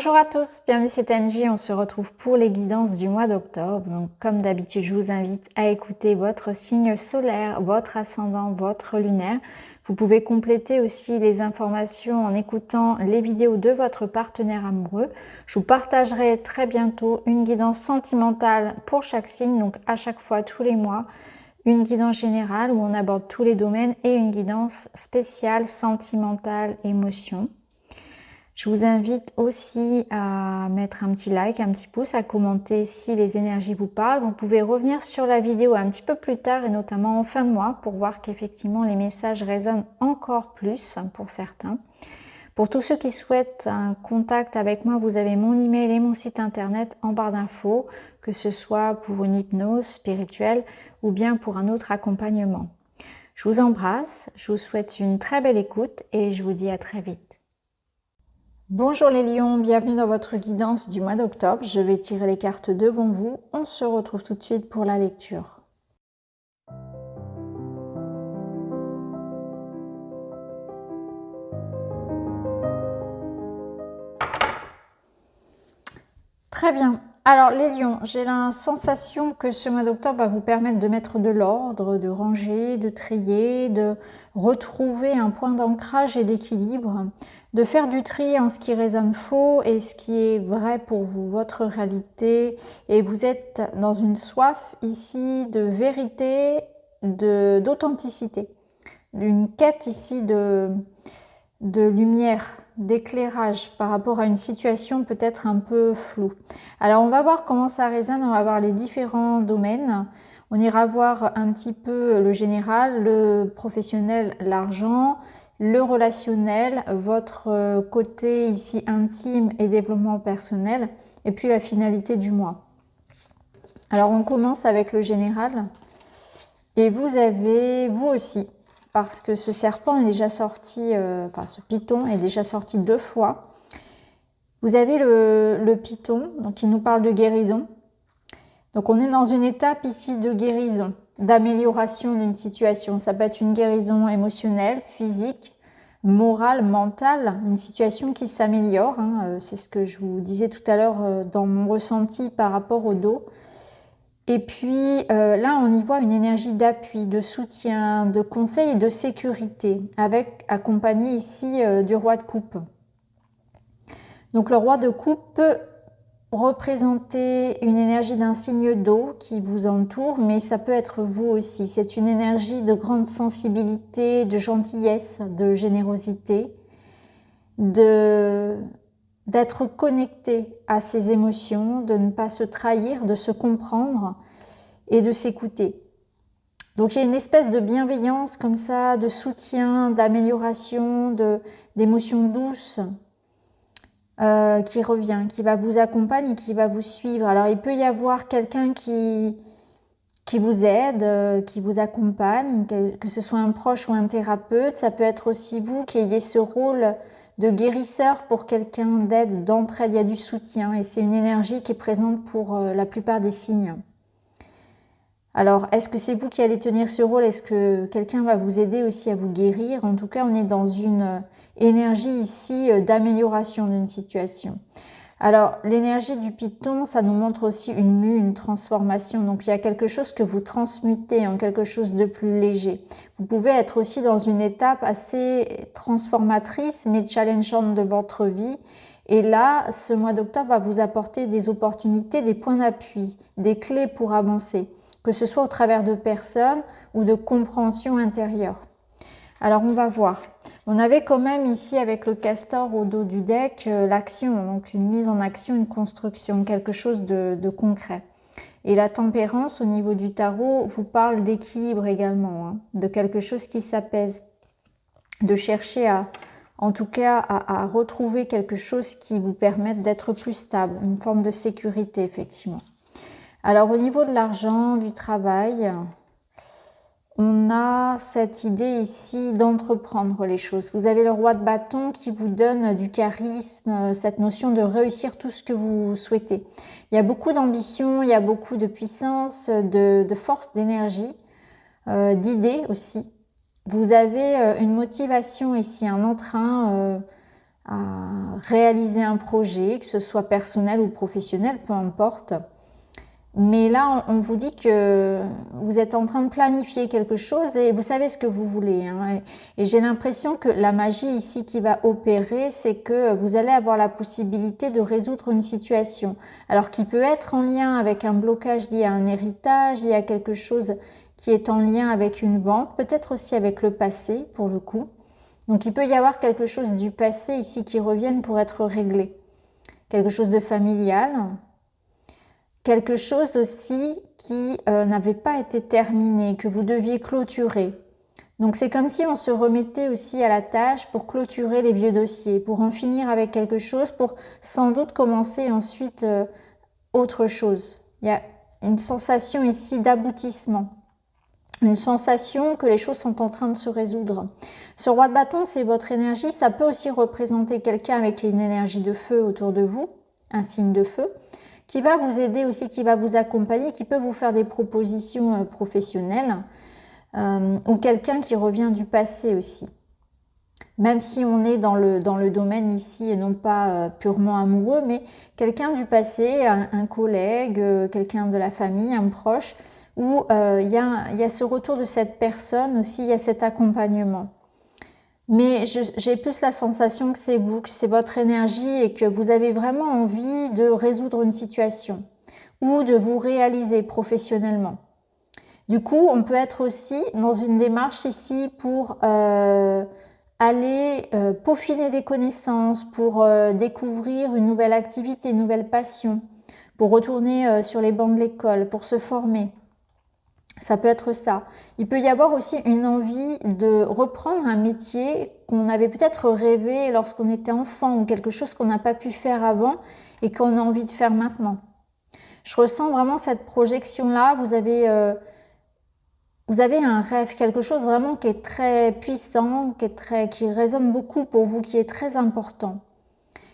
Bonjour à tous, bienvenue c'est Angie, on se retrouve pour les guidances du mois d'octobre. Donc comme d'habitude, je vous invite à écouter votre signe solaire, votre ascendant, votre lunaire. Vous pouvez compléter aussi les informations en écoutant les vidéos de votre partenaire amoureux. Je vous partagerai très bientôt une guidance sentimentale pour chaque signe, donc à chaque fois tous les mois. Une guidance générale où on aborde tous les domaines et une guidance spéciale sentimentale émotion. Je vous invite aussi à mettre un petit like, un petit pouce, à commenter si les énergies vous parlent. Vous pouvez revenir sur la vidéo un petit peu plus tard et notamment en fin de mois pour voir qu'effectivement les messages résonnent encore plus pour certains. Pour tous ceux qui souhaitent un contact avec moi, vous avez mon email et mon site internet en barre d'infos, que ce soit pour une hypnose spirituelle ou bien pour un autre accompagnement. Je vous embrasse, je vous souhaite une très belle écoute et je vous dis à très vite. Bonjour les lions, bienvenue dans votre guidance du mois d'octobre. Je vais tirer les cartes devant vous. On se retrouve tout de suite pour la lecture. Très bien. Alors les lions, j'ai la sensation que ce mois d'octobre va vous permettre de mettre de l'ordre, de ranger, de trier, de retrouver un point d'ancrage et d'équilibre, de faire du tri en ce qui résonne faux et ce qui est vrai pour vous, votre réalité. Et vous êtes dans une soif ici de vérité, d'authenticité, d'une quête ici de lumière, d'éclairage par rapport à une situation peut-être un peu floue. Alors on va voir comment ça résonne, on va voir les différents domaines. On ira voir un petit peu le général, le professionnel, l'argent, le relationnel, votre côté ici intime et développement personnel, et puis la finalité du mois. Alors on commence avec le général. Et vous avez, vous aussi, parce que ce serpent est déjà sorti, enfin ce python est déjà sorti 2 fois. Vous avez le python, donc qui nous parle de guérison. Donc on est dans une étape ici de guérison, d'amélioration d'une situation. Ça peut être une guérison émotionnelle, physique, morale, mentale, une situation qui s'améliore. C'est ce que je vous disais tout à l'heure dans mon ressenti par rapport au dos. Et puis là, on y voit une énergie d'appui, de soutien, de conseil et de sécurité, avec accompagné ici du roi de coupe. Donc le roi de coupe peut représenter une énergie d'un signe d'eau qui vous entoure, mais ça peut être vous aussi. C'est une énergie de grande sensibilité, de gentillesse, de générosité, d'être connecté à ses émotions, de ne pas se trahir, de se comprendre et de s'écouter. Donc il y a une espèce de bienveillance comme ça, de soutien, d'amélioration, d'émotions douces qui revient, qui va vous accompagner et qui va vous suivre. Alors il peut y avoir quelqu'un qui vous aide, qui vous accompagne, que ce soit un proche ou un thérapeute. Ça peut être aussi vous qui ayez ce rôle de guérisseur pour quelqu'un, d'aide, d'entraide. Il y a du soutien et c'est une énergie qui est présente pour la plupart des signes. Alors, est-ce que c'est vous qui allez tenir ce rôle? Est-ce que quelqu'un va vous aider aussi à vous guérir? En tout cas, on est dans une énergie ici d'amélioration d'une situation. Alors, l'énergie du python, ça nous montre aussi une mue, une transformation. Donc, il y a quelque chose que vous transmutez en quelque chose de plus léger. Vous pouvez être aussi dans une étape assez transformatrice, mais challengeante de votre vie. Et là, ce mois d'octobre va vous apporter des opportunités, des points d'appui, des clés pour avancer, que ce soit au travers de personnes ou de compréhension intérieure. Alors on va voir. On avait quand même ici avec le castor au dos du deck l'action, donc une mise en action, une construction, quelque chose de concret. Et la tempérance au niveau du tarot vous parle d'équilibre également, de quelque chose qui s'apaise, de chercher en tout cas à retrouver quelque chose qui vous permette d'être plus stable, une forme de sécurité effectivement. Alors au niveau de l'argent, du travail, on a cette idée ici d'entreprendre les choses. Vous avez le roi de bâton qui vous donne du charisme, cette notion de réussir tout ce que vous souhaitez. Il y a beaucoup d'ambition, il y a beaucoup de puissance, de force, d'énergie, d'idées aussi. Vous avez une motivation ici, un entrain, réaliser un projet, que ce soit personnel ou professionnel, peu importe. Mais là, on vous dit que vous êtes en train de planifier quelque chose et vous savez ce que vous voulez. Hein. Et j'ai l'impression que la magie ici qui va opérer, c'est que vous allez avoir la possibilité de résoudre une situation. Alors qui peut être en lien avec un blocage lié à un héritage, lié à quelque chose qui est en lien avec une vente, peut-être aussi avec le passé pour le coup. Donc il peut y avoir quelque chose du passé ici qui revienne pour être réglé. Quelque chose de familial. Quelque chose aussi qui n'avait pas été terminé, que vous deviez clôturer. Donc c'est comme si on se remettait aussi à la tâche pour clôturer les vieux dossiers, pour en finir avec quelque chose, pour sans doute commencer ensuite autre chose. Il y a une sensation ici d'aboutissement, une sensation que les choses sont en train de se résoudre. Ce roi de bâton, c'est votre énergie, ça peut aussi représenter quelqu'un avec une énergie de feu autour de vous, un signe de feu, qui va vous aider aussi, qui va vous accompagner, qui peut vous faire des propositions professionnelles, ou quelqu'un qui revient du passé aussi. Même si on est dans le domaine ici et non pas purement amoureux, mais quelqu'un du passé, un collègue, quelqu'un de la famille, un proche, où il y a ce retour de cette personne aussi, il y a cet accompagnement. Mais j'ai plus la sensation que c'est vous, que c'est votre énergie et que vous avez vraiment envie de résoudre une situation ou de vous réaliser professionnellement. Du coup, on peut être aussi dans une démarche ici pour aller peaufiner des connaissances, pour découvrir une nouvelle activité, une nouvelle passion, pour retourner sur les bancs de l'école, pour se former. Ça peut être ça. Il peut y avoir aussi une envie de reprendre un métier qu'on avait peut-être rêvé lorsqu'on était enfant ou quelque chose qu'on n'a pas pu faire avant et qu'on a envie de faire maintenant. Je ressens vraiment cette projection-là. Vous avez un rêve, quelque chose vraiment qui est très puissant, qui résonne beaucoup pour vous, qui est très important.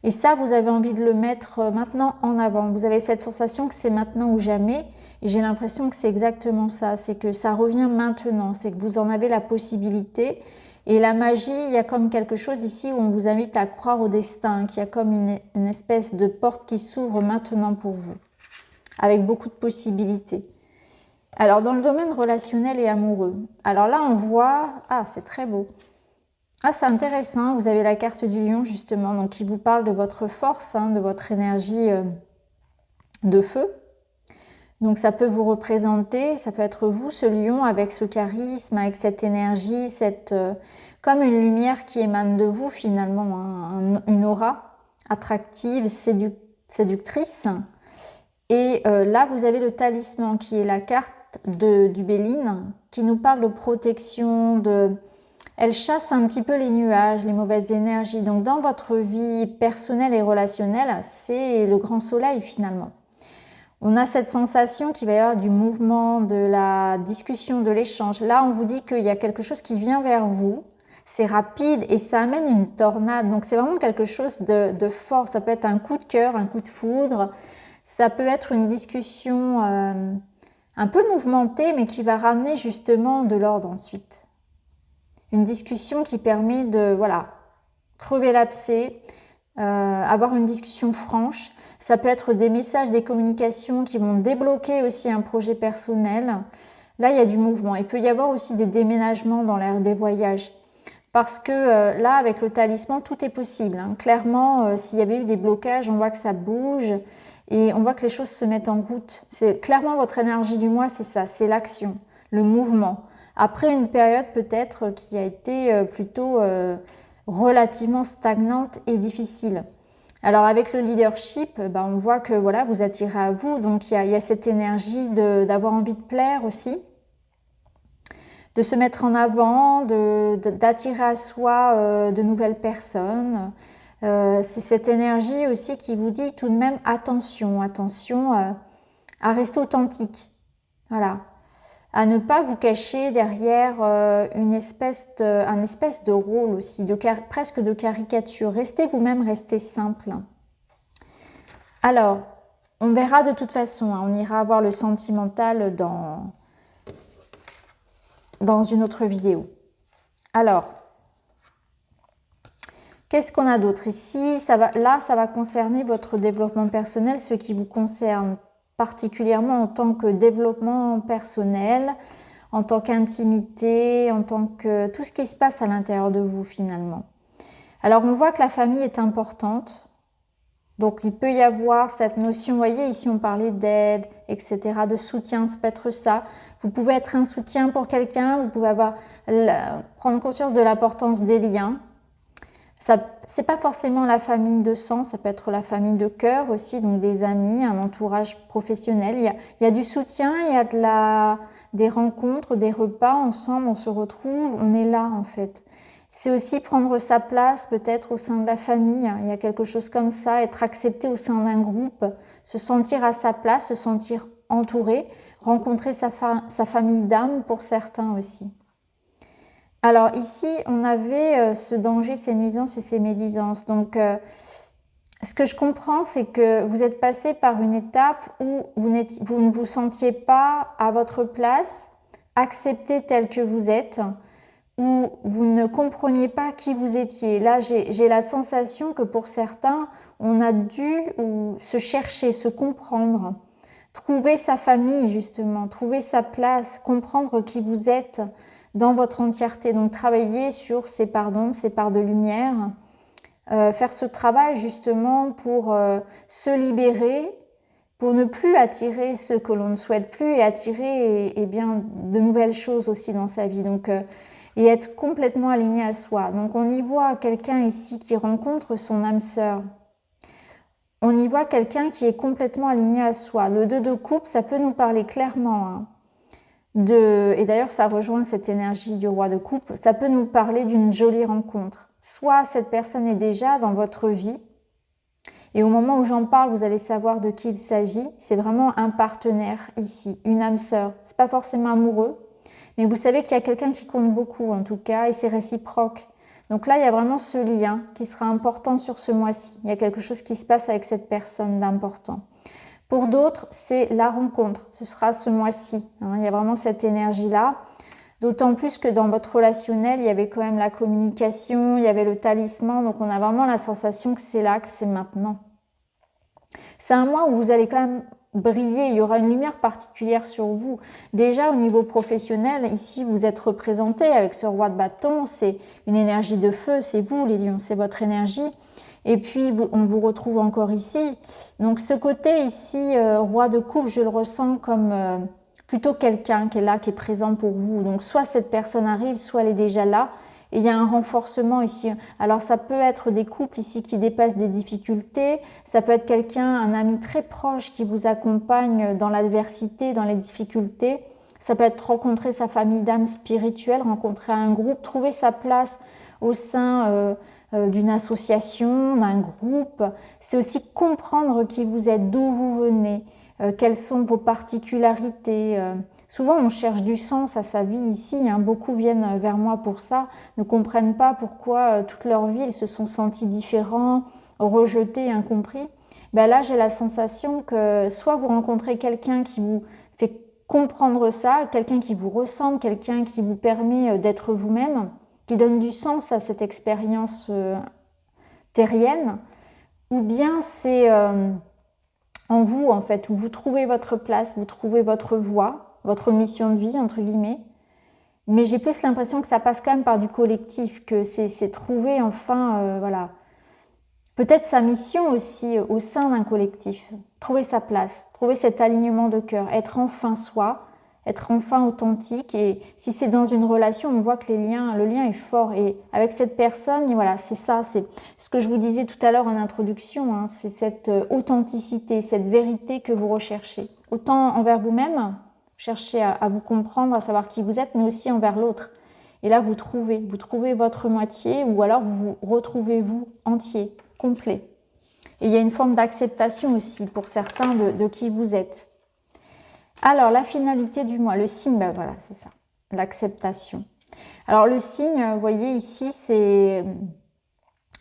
Et ça, vous avez envie de le mettre maintenant en avant. Vous avez cette sensation que c'est maintenant ou jamais. Et j'ai l'impression que c'est exactement ça. C'est que ça revient maintenant. C'est que vous en avez la possibilité. Et la magie, il y a comme quelque chose ici où on vous invite à croire au destin, qu'il y a comme une espèce de porte qui s'ouvre maintenant pour vous. Avec beaucoup de possibilités. Alors, dans le domaine relationnel et amoureux. Alors là, on voit... Ah, c'est très beau. Ah, c'est intéressant, vous avez la carte du lion justement, donc qui vous parle de votre force, hein, de votre énergie de feu. Donc ça peut vous représenter, ça peut être vous, ce lion, avec ce charisme, avec cette énergie, comme une lumière qui émane de vous finalement, hein, une aura attractive, séductrice. Et là, vous avez le talisman qui est la carte du Béline, qui nous parle de protection, elle chasse un petit peu les nuages, les mauvaises énergies. Donc dans votre vie personnelle et relationnelle, c'est le grand soleil finalement. On a cette sensation qu'il va y avoir du mouvement, de la discussion, de l'échange. Là, on vous dit qu'il y a quelque chose qui vient vers vous. C'est rapide et ça amène une tornade. Donc c'est vraiment quelque chose de fort. Ça peut être un coup de cœur, un coup de foudre. Ça peut être une discussion un peu mouvementée, mais qui va ramener justement de l'ordre ensuite. Une discussion qui permet de, voilà, crever l'abcès, avoir une discussion franche. Ça peut être des messages, des communications qui vont débloquer aussi un projet personnel. Là, il y a du mouvement. Il peut y avoir aussi des déménagements dans l'ère des voyages. Parce que là, avec le talisman, tout est possible. Hein. Clairement, s'il y avait eu des blocages, on voit que ça bouge et on voit que les choses se mettent en route. C'est clairement votre énergie du mois, c'est ça, c'est l'action, le mouvement. Après une période peut-être qui a été plutôt relativement stagnante et difficile. Alors avec le leadership, on voit que voilà, vous attirez à vous, donc il y a cette énergie d'avoir envie de plaire aussi, de se mettre en avant, d'attirer à soi de nouvelles personnes. C'est cette énergie aussi qui vous dit tout de même attention à rester authentique. Voilà. À ne pas vous cacher derrière un espèce de rôle aussi, presque de caricature. Restez vous-même, restez simple. Alors, on verra de toute façon, hein, on ira voir le sentimental dans une autre vidéo. Alors, Qu'est-ce qu'on a d'autre ici? Là, ça va concerner votre développement personnel, ce qui vous concerne particulièrement en tant que développement personnel, en tant qu'intimité, en tant que tout ce qui se passe à l'intérieur de vous finalement. Alors on voit que la famille est importante, donc il peut y avoir cette notion, vous voyez ici on parlait d'aide, etc., de soutien, ça peut être ça. Vous pouvez être un soutien pour quelqu'un, vous pouvez prendre conscience de l'importance des liens. C'est pas forcément la famille de sang, ça peut être la famille de cœur aussi, donc des amis, un entourage professionnel. Il y a du soutien, il y a des rencontres, des repas ensemble, on se retrouve, on est là en fait. C'est aussi prendre sa place peut-être au sein de la famille, il y a quelque chose comme ça, être accepté au sein d'un groupe, se sentir à sa place, se sentir entouré, rencontrer sa famille d'âme pour certains aussi. Alors ici, on avait ce danger, ces nuisances et ces médisances. Donc, ce que je comprends, c'est que vous êtes passé par une étape où vous ne vous sentiez pas à votre place, accepté tel que vous êtes, où vous ne compreniez pas qui vous étiez. Là, j'ai la sensation que pour certains, on a dû se chercher, se comprendre, trouver sa famille justement, trouver sa place, comprendre qui vous êtes, dans votre entièreté, donc travailler sur ces parts d'ombre, ces parts de lumière, faire ce travail justement pour se libérer, pour ne plus attirer ce que l'on ne souhaite plus et attirer bien de nouvelles choses aussi dans sa vie, donc et être complètement aligné à soi. Donc on y voit quelqu'un ici qui rencontre son âme sœur. On y voit quelqu'un qui est complètement aligné à soi. Le 2 de coupe, ça peut nous parler clairement, hein. Et d'ailleurs, ça rejoint cette énergie du roi de coupe. Ça peut nous parler d'une jolie rencontre. Soit cette personne est déjà dans votre vie, et au moment où j'en parle, vous allez savoir de qui il s'agit. C'est vraiment un partenaire ici, une âme sœur. C'est pas forcément amoureux, mais vous savez qu'il y a quelqu'un qui compte beaucoup en tout cas, et c'est réciproque. Donc là, il y a vraiment ce lien qui sera important sur ce mois-ci. Il y a quelque chose qui se passe avec cette personne d'important. Pour d'autres, c'est la rencontre. Ce sera ce mois-ci. Hein. Il y a vraiment cette énergie-là. D'autant plus que dans votre relationnel, il y avait quand même la communication, il y avait le talisman. Donc, on a vraiment la sensation que c'est là, que c'est maintenant. C'est un mois où vous allez quand même briller. Il y aura une lumière particulière sur vous. Déjà, au niveau professionnel, ici, vous êtes représenté avec ce roi de bâton. C'est une énergie de feu. C'est vous, les lions. C'est votre énergie. Et puis, on vous retrouve encore ici. Donc, ce côté ici, roi de coupe, je le ressens comme plutôt quelqu'un qui est là, qui est présent pour vous. Donc, soit cette personne arrive, soit elle est déjà là. Et il y a un renforcement ici. Alors, ça peut être des couples ici qui dépassent des difficultés. Ça peut être quelqu'un, un ami très proche qui vous accompagne dans l'adversité, dans les difficultés. Ça peut être rencontrer sa famille d'âme spirituelle, rencontrer un groupe, trouver sa place au sein d'une association, d'un groupe. C'est aussi comprendre qui vous êtes, d'où vous venez, quelles sont vos particularités. Souvent, on cherche du sens à sa vie ici. Hein. Beaucoup viennent vers moi pour ça, ne comprennent pas pourquoi toute leur vie, ils se sont sentis différents, rejetés, incompris. Ben là, j'ai la sensation que soit vous rencontrez quelqu'un qui vous fait comprendre ça, quelqu'un qui vous ressemble, quelqu'un qui vous permet d'être vous-même, qui donne du sens à cette expérience terrienne, ou bien c'est en vous, en fait, où vous trouvez votre place, vous trouvez votre voie, votre mission de vie, entre guillemets. Mais j'ai plus l'impression que ça passe quand même par du collectif, que c'est trouver enfin, voilà, peut-être sa mission aussi au sein d'un collectif. Trouver sa place, trouver cet alignement de cœur, être enfin soi, être enfin authentique. Et si c'est dans une relation, on voit que le lien est fort. Et avec cette personne, voilà, c'est ça, c'est ce que je vous disais tout à l'heure en introduction, hein, c'est cette authenticité, cette vérité que vous recherchez. Autant envers vous-même, cherchez à vous comprendre, à savoir qui vous êtes, mais aussi envers l'autre. Et là, vous trouvez votre moitié, ou alors vous vous retrouvez vous entier, complet. Et il y a une forme d'acceptation aussi pour certains de qui vous êtes. Alors, la finalité du mois, le signe, ben voilà, c'est ça, l'acceptation. Alors, le signe, vous voyez ici, c'est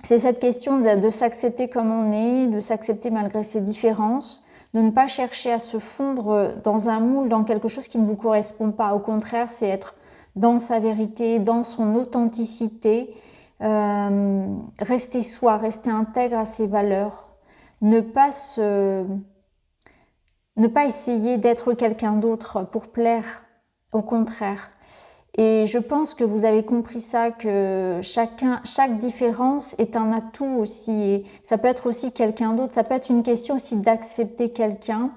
cette question de s'accepter comme on est, de s'accepter malgré ses différences, de ne pas chercher à se fondre dans un moule, dans quelque chose qui ne vous correspond pas. Au contraire, c'est être dans sa vérité, dans son authenticité, rester soi, rester intègre à ses valeurs, ne pas essayer d'être quelqu'un d'autre pour plaire, au contraire. Et je pense que vous avez compris ça, que chaque différence est un atout aussi. Et ça peut être aussi quelqu'un d'autre, ça peut être une question aussi d'accepter quelqu'un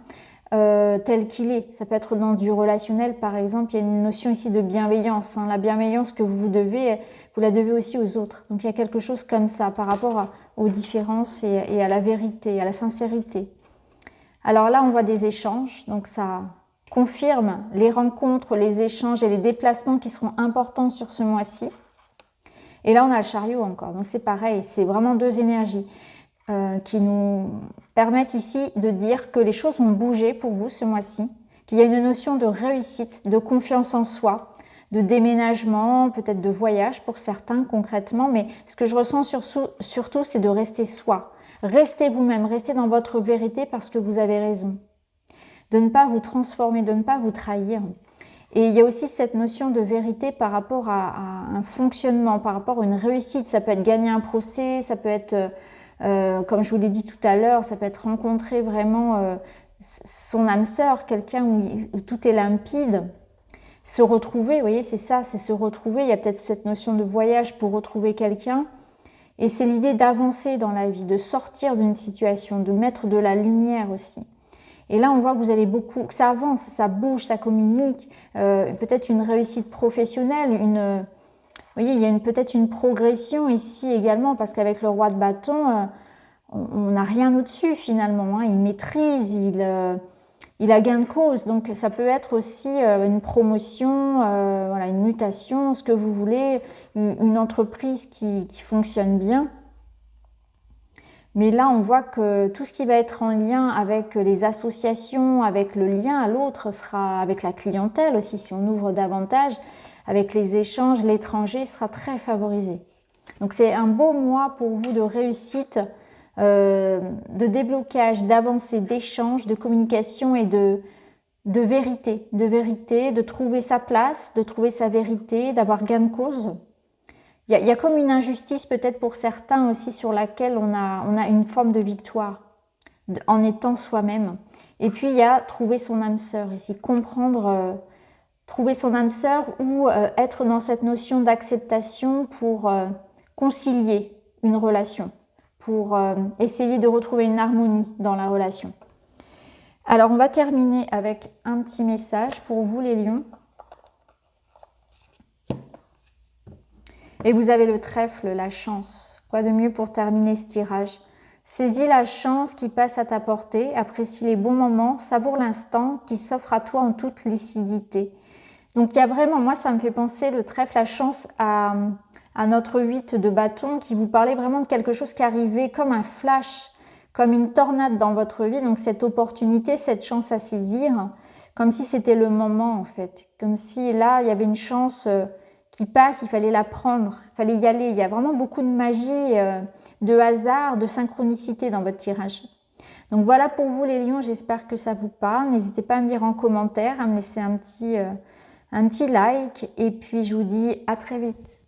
tel qu'il est. Ça peut être dans du relationnel, par exemple. Il y a une notion ici de bienveillance. Hein. La bienveillance que vous la devez aussi aux autres. Donc il y a quelque chose comme ça par rapport aux différences et à la vérité, à la sincérité. Alors là, on voit des échanges, donc ça confirme les rencontres, les échanges et les déplacements qui seront importants sur ce mois-ci. Et là, on a le chariot encore, donc c'est pareil, c'est vraiment deux énergies qui nous permettent ici de dire que les choses vont bouger pour vous ce mois-ci, qu'il y a une notion de réussite, de confiance en soi, de déménagement, peut-être de voyage pour certains concrètement, mais ce que je ressens surtout, c'est de rester soi. Restez vous-même, restez dans votre vérité parce que vous avez raison. De ne pas vous transformer, de ne pas vous trahir. Et il y a aussi cette notion de vérité par rapport à un fonctionnement, par rapport à une réussite. Ça peut être gagner un procès, ça peut être, comme je vous l'ai dit tout à l'heure, ça peut être rencontrer vraiment son âme sœur, quelqu'un où tout est limpide. Se retrouver, vous voyez, c'est ça, c'est se retrouver. Il y a peut-être cette notion de voyage pour retrouver quelqu'un. Et c'est l'idée d'avancer dans la vie, de sortir d'une situation, de mettre de la lumière aussi. Et là, on voit que vous allez beaucoup, que ça avance, ça bouge, ça communique, peut-être une réussite professionnelle, vous voyez, il y a peut-être une progression ici également, parce qu'avec le roi de bâton, on n'a rien au-dessus finalement, hein. Il maîtrise, il a gain de cause, donc ça peut être aussi une promotion, voilà, une mutation, ce que vous voulez, une entreprise qui fonctionne bien. Mais là, on voit que tout ce qui va être en lien avec les associations, avec le lien à l'autre, sera avec la clientèle aussi, si on ouvre davantage, avec les échanges, l'étranger sera très favorisé. Donc c'est un beau mois pour vous de réussite, de déblocage, d'avancée, d'échange, de communication et de vérité, de trouver sa place, de trouver sa vérité, d'avoir gain de cause. Il y a comme une injustice peut-être pour certains aussi sur laquelle on a une forme de victoire en étant soi-même. Et puis il y a trouver son âme sœur ici, comprendre, trouver son âme sœur ou être dans cette notion d'acceptation pour concilier une relation, pour essayer de retrouver une harmonie dans la relation. Alors on va terminer avec un petit message pour vous les lions. Et vous avez le trèfle, la chance. Quoi de mieux pour terminer ce tirage? Saisis la chance qui passe à ta portée, apprécie les bons moments, savoure l'instant qui s'offre à toi en toute lucidité. Donc il y a vraiment, moi ça me fait penser le trèfle, la chance à notre 8 de bâton qui vous parlait vraiment de quelque chose qui arrivait comme un flash, comme une tornade dans votre vie. Donc cette opportunité, cette chance à saisir, comme si c'était le moment en fait. Comme si là il y avait une chance qui passe, il fallait la prendre, il fallait y aller. Il y a vraiment beaucoup de magie, de hasard, de synchronicité dans votre tirage. Donc voilà pour vous les lions, j'espère que ça vous parle. N'hésitez pas à me dire en commentaire, à me laisser un petit like. Et puis je vous dis à très vite.